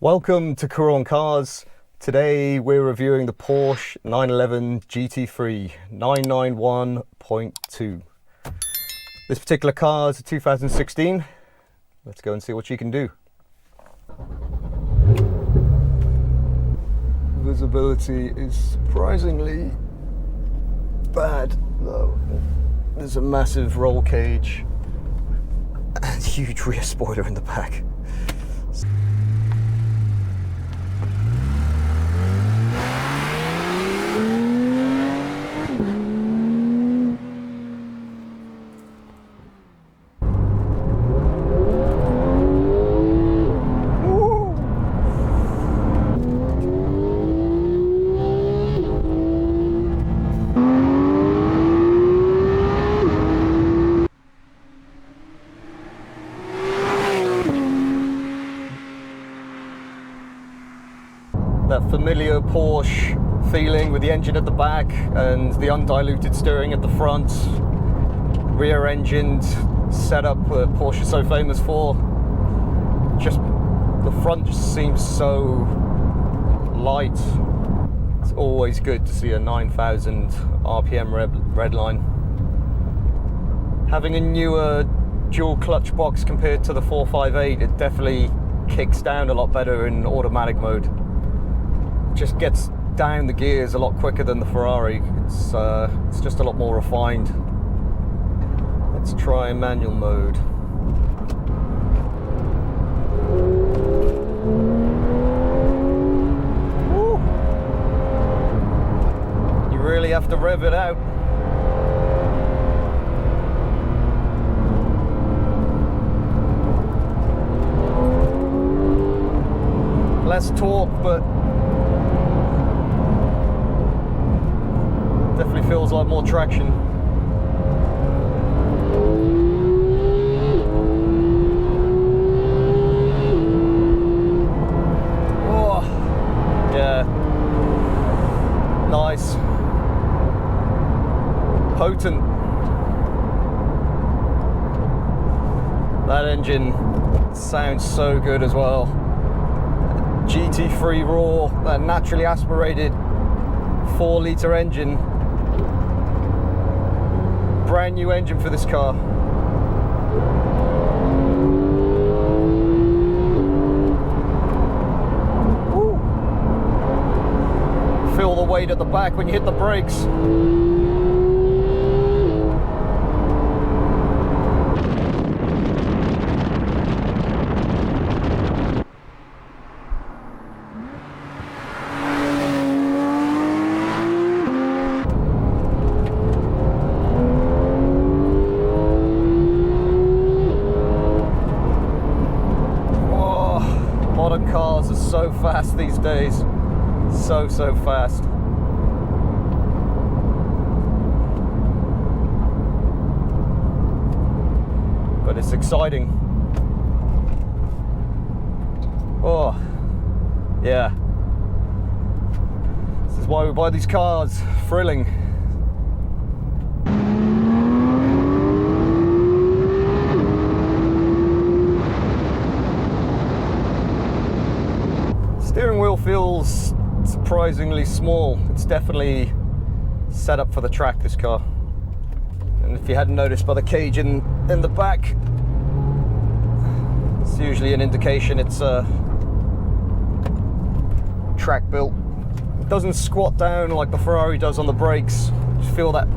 Welcome to Cool on Cars. Today we're reviewing the Porsche 911 GT3 991.2. This particular car is a 2016. Let's go and see what you can do. Visibility is surprisingly bad though. There's a massive roll cage and a huge rear spoiler in the back. That familiar Porsche feeling with the engine at the back and the undiluted steering at the front. Rear-engined setup that Porsche is so famous for. Just the front just seems so light. It's always good to see a 9,000 RPM redline. Having a newer dual clutch box compared to the 458, it definitely kicks down a lot better in automatic mode. Just gets down the gears a lot quicker than the Ferrari. It's just a lot more refined. Let's try manual mode. Woo. You really have to rev it out. Less torque, but definitely feels like more traction. Oh, yeah, nice, potent. That engine sounds so good as well. GT3 raw, that naturally aspirated 4-litre engine. Brand new engine for this car. Woo. Feel the weight at the back when you hit the brakes. Modern cars are so fast these days, so fast. But it's exciting. Oh, yeah. This is why we buy these cars, thrilling. Steering wheel feels surprisingly small. It's definitely set up for the track, this car. And if you hadn't noticed by the cage in the back, it's usually an indication it's track built. It doesn't squat down like the Ferrari does on the brakes. You just feel that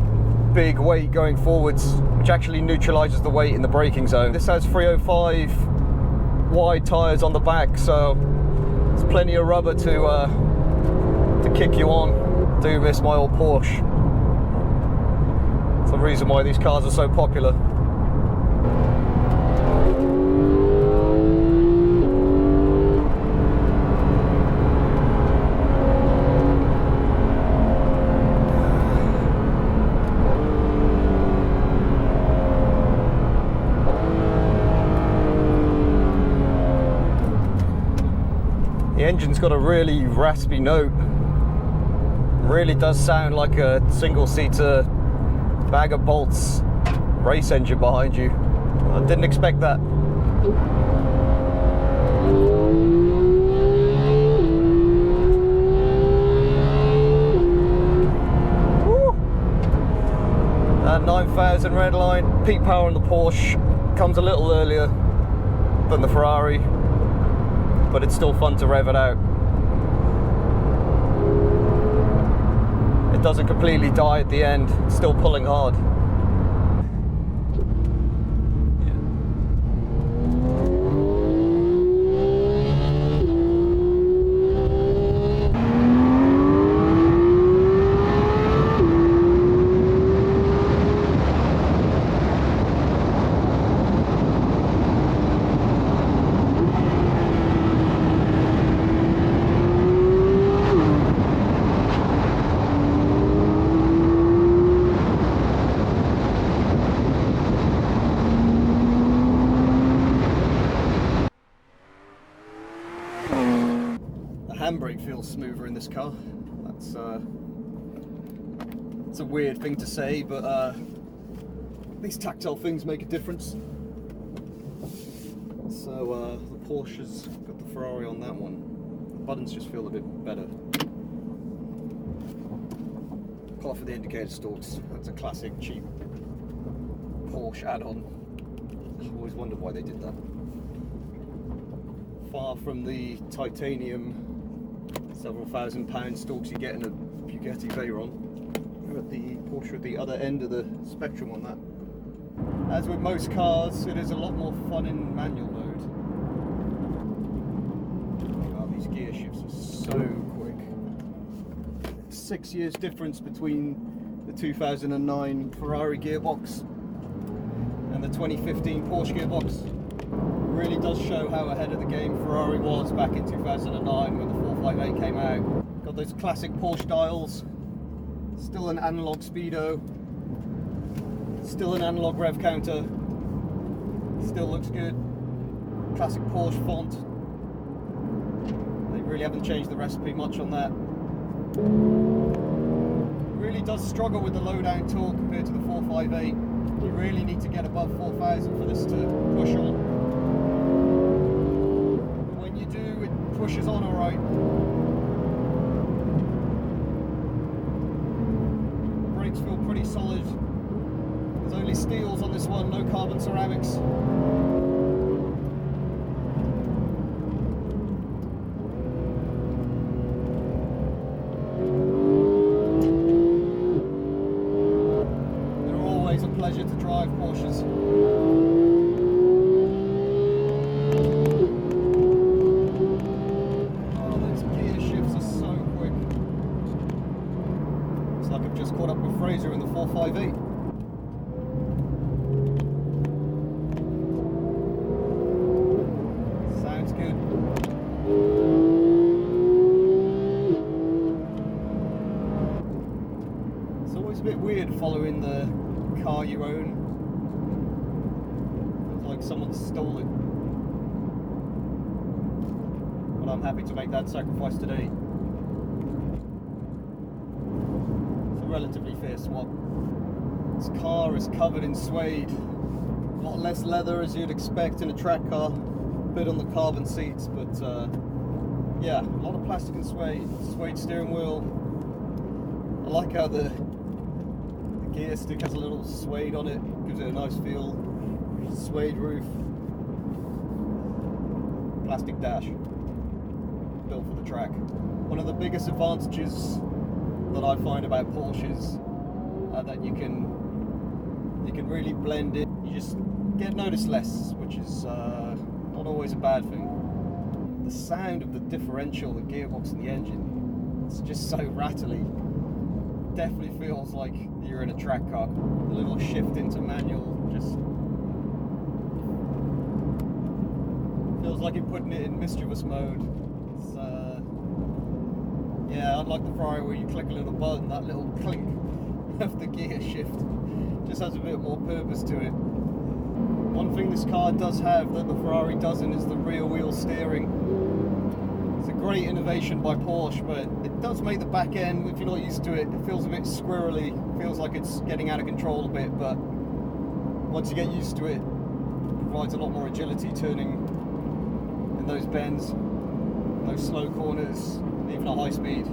big weight going forwards, which actually neutralizes the weight in the braking zone. This has 305 wide tires on the back, so there's plenty of rubber to kick you on. Do miss my old Porsche. It's the reason why these cars are so popular. The engine's got a really raspy note. Really does sound like a single-seater bag of bolts race engine behind you. I didn't expect that. 2000 redline. Peak power on the Porsche comes a little earlier than the Ferrari, but it's still fun to rev it out. It doesn't completely die at the end, it's still pulling hard. Handbrake feels smoother in this car. That's it's a weird thing to say, but these tactile things make a difference. So the Porsche's got the Ferrari on that one. The buttons just feel a bit better. Apart from the indicator stalks, that's a classic cheap Porsche add-on. I always wondered why they did that. Far from the titanium several £1,000 stalks you get in a Bugatti Veyron. We're at the Porsche at the other end of the spectrum on that. As with most cars, it is a lot more fun in manual mode. Oh, these gear shifts are so quick. 6 years difference between the 2009 Ferrari gearbox and the 2015 Porsche gearbox. Really does show how ahead of the game Ferrari was back in 2009 when the 458 came out. Got those classic Porsche dials, still an analog speedo, still an analog rev counter, still looks good. Classic Porsche font. They really haven't changed the recipe much on that. Really does struggle with the low down torque compared to the 458. You really need to get above 4,000 for this to push on. Pushes on alright. Brakes feel pretty solid. There's only steels on this one, no carbon ceramics. They're always a pleasure to drive, Porsches. In the 458. Sounds good. It's always a bit weird following the car you own. Feels like someone stole it. But I'm happy to make that sacrifice today. Relatively fair swap. This car is covered in suede. A lot less leather as you'd expect in a track car. A bit on the carbon seats, but yeah, a lot of plastic and suede. Suede steering wheel. I like how the gear stick has a little suede on it. Gives it a nice feel. Suede roof. Plastic dash. Built for the track. One of the biggest advantages that I find about Porsches that you can really blend it. You just get noticed less, which is not always a bad thing. The sound of the differential, the gearbox and the engine, it's just so rattly. Definitely feels like you're in a track car. The little shift into manual just feels like you're putting it in mischievous mode. It's, yeah, unlike the Ferrari where you click a little button, that little clink of the gear shift just has a bit more purpose to it. One thing this car does have that the Ferrari doesn't is the rear wheel steering. It's a great innovation by Porsche, but it does make the back end, if you're not used to it, it feels a bit squirrely. It feels like it's getting out of control a bit, but once you get used to it, it provides a lot more agility turning in those bends, those slow corners, even at high speed.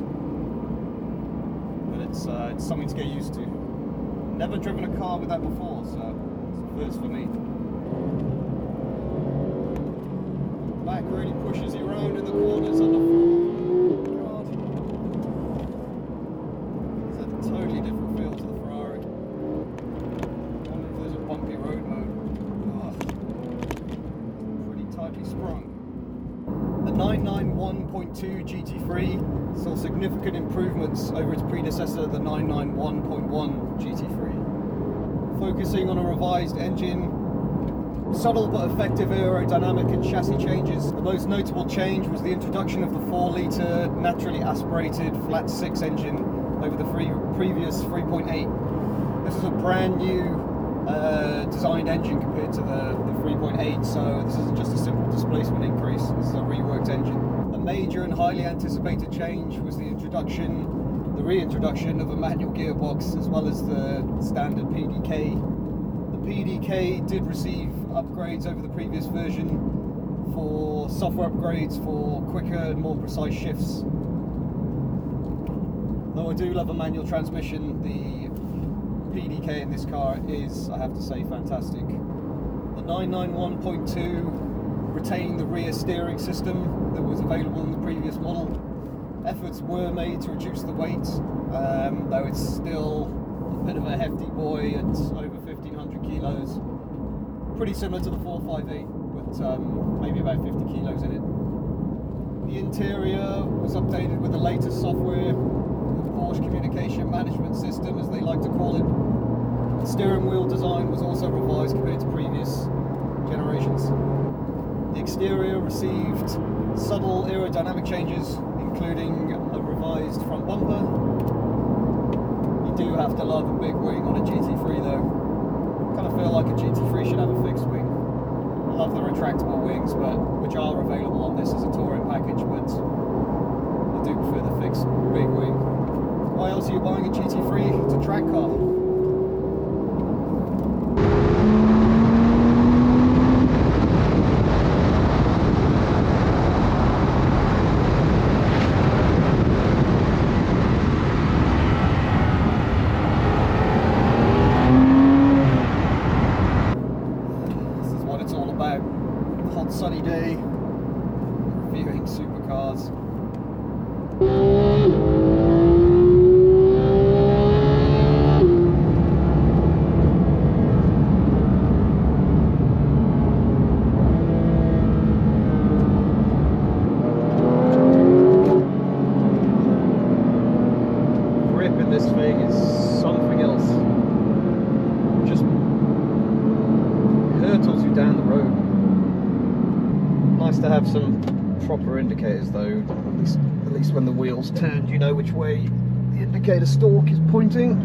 But it's something to get used to. Never driven a car with that before, so it's a first for me. Back really pushes you around in the corners on the front. God. It's a totally different feel to the Ferrari. I wonder if there's a bumpy road mode. Oh, pretty tightly sprung. The 991.2 GT3 saw significant improvements over its predecessor, the 991.1 GT3. Focusing on a revised engine, subtle but effective aerodynamic and chassis changes. The most notable change was the introduction of the 4-litre naturally aspirated flat 6 engine over the previous 3.8. This is a brand new designed engine compared to the 3.8, so this isn't just a simple displacement increase, this is a reworked engine. A major and highly anticipated change was the reintroduction of a manual gearbox as well as the standard PDK. The PDK did receive upgrades over the previous version for software upgrades for quicker and more precise shifts. Though I do love a manual transmission, the PDK in this car is, I have to say, fantastic. The 991.2 retained the rear steering system that was available in the previous model. Efforts were made to reduce the weight, though it's still a bit of a hefty boy at over 1,500 kilos. Pretty similar to the 458, but maybe about 50 kilos in it. The interior was updated with the latest software, the Porsche communication management system, as they like to call it. The steering wheel design was also revised compared to previous generations. The exterior received subtle aerodynamic changes, including a revised front bumper. You do have to love a big wing on a GT3 though. Kind of feel like a GT3 should have a fixed wing. I love the retractable wings, which are available on this as a touring package, but I do prefer the fixed big wing. Why else are you buying a GT3? It's a track car. Sunny day, reviewing supercars. Grip in this thing is something else. Just hurtles you down the road. Nice to have some proper indicators though, at least when the wheels turn, you know which way the indicator stalk is pointing.